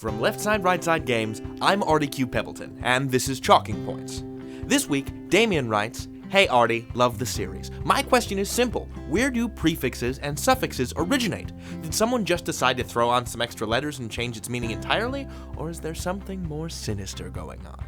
From Left Side, Right Side Games, I'm Artie Q. Pebbleton, and this is Chalking Points. This week, Damien writes, "Hey Artie, love the series. My question is simple. Where do prefixes and suffixes originate? Did someone just decide to throw on some extra letters and change its meaning entirely, or is there something more sinister going on?"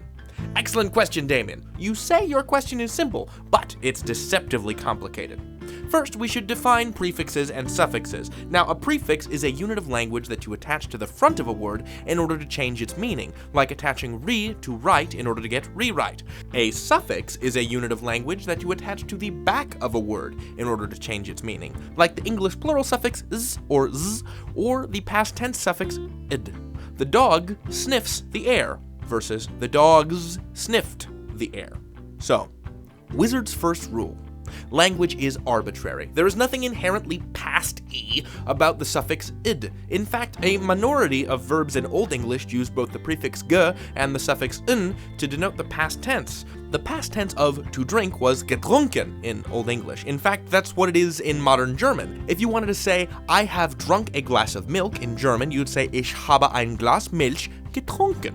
Excellent question, Damien. You say your question is simple, but it's deceptively complicated. First, we should define prefixes and suffixes. Now, a prefix is a unit of language that you attach to the front of a word in order to change its meaning, like attaching re to right in order to get rewrite. A suffix is a unit of language that you attach to the back of a word in order to change its meaning, like the English plural suffix z, or the past tense suffix id. The dog sniffs the air versus the dogs sniffed the air. So, Wizard's first rule. Language is arbitrary. There is nothing inherently past E about the suffix id. In fact, a minority of verbs in Old English use both the prefix g and the suffix n to denote the past tense. The past tense of to drink was getrunken in Old English. In fact, that's what it is in modern German. If you wanted to say, I have drunk a glass of milk in German, you'd say, Ich habe ein Glas Milch getrunken.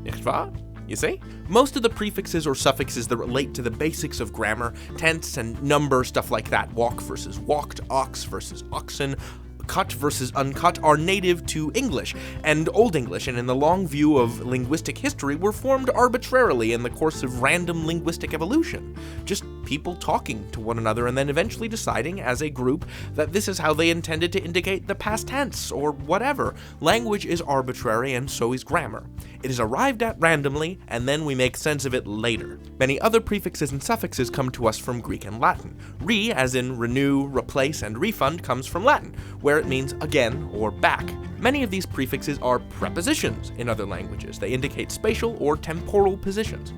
Nicht wahr? You see? Most of the prefixes or suffixes that relate to the basics of grammar, tense and number, stuff like that, walk versus walked, ox versus oxen, cut versus uncut, are native to English and Old English, and in the long view of linguistic history, were formed arbitrarily in the course of random linguistic evolution. Just people talking to one another and then eventually deciding as a group that this is how they intended to indicate the past tense or whatever. Language is arbitrary, and so is grammar. It is arrived at randomly, and then we make sense of it later. Many other prefixes and suffixes come to us from Greek and Latin. Re, as in renew, replace, and refund, comes from Latin, where it means again or back. Many of these prefixes are prepositions in other languages. They indicate spatial or temporal positions.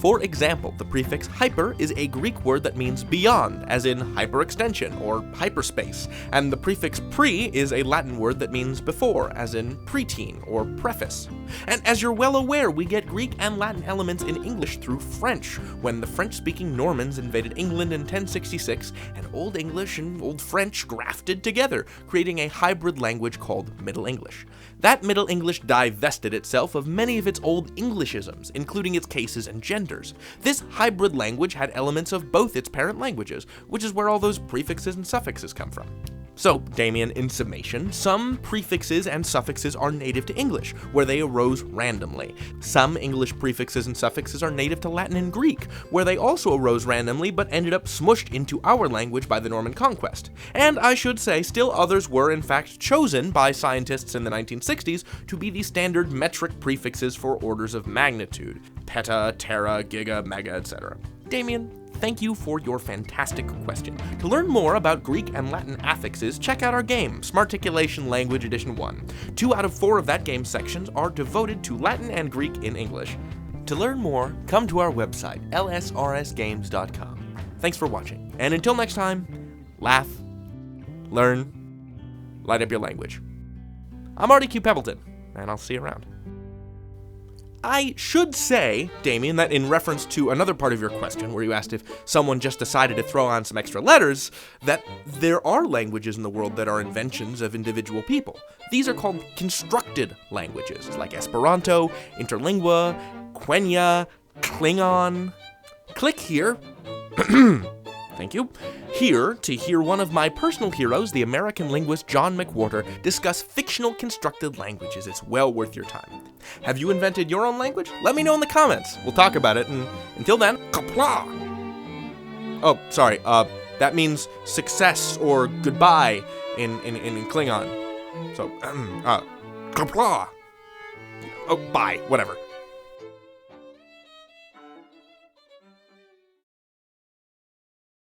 For example, the prefix hyper is a Greek word that means beyond, as in hyperextension or hyperspace, and the prefix pre is a Latin word that means before, as in preteen or preface. And as you're well aware, we get Greek and Latin elements in English through French, when the French-speaking Normans invaded England in 1066, and Old English and Old French grafted together, creating a hybrid language called Middle English. That Middle English divested itself of many of its Old Englishisms, including its cases and genders. This hybrid language had elements of both its parent languages, which is where all those prefixes and suffixes come from. So, Damien, in summation, some prefixes and suffixes are native to English, where they arose randomly. Some English prefixes and suffixes are native to Latin and Greek, where they also arose randomly but ended up smushed into our language by the Norman conquest. And I should say, still others were in fact chosen by scientists in the 1960s to be the standard metric prefixes for orders of magnitude: peta, tera, giga, mega, etc. Damien, thank you for your fantastic question. To learn more about Greek and Latin affixes, check out our game, Smarticulation Language Edition 1. 2 out of 4 of that game's sections are devoted to Latin and Greek in English. To learn more, come to our website, lsrsgames.com. Thanks for watching, and until next time, laugh, learn, light up your language. I'm Artie Q. Pebbleton, and I'll see you around. I should say, Damien, that in reference to another part of your question, where you asked if someone just decided to throw on some extra letters, that there are languages in the world that are inventions of individual people. These are called constructed languages, like Esperanto, Interlingua, Quenya, Klingon. Click here. Thank you. Here to hear one of my personal heroes, the American linguist John McWhorter, discuss fictional constructed languages. It's well worth your time. Have you invented your own language? Let me know in the comments. We'll talk about it, and until then, kapla! Oh, sorry, that means success or goodbye in Klingon. So, kapla! Oh, bye, whatever.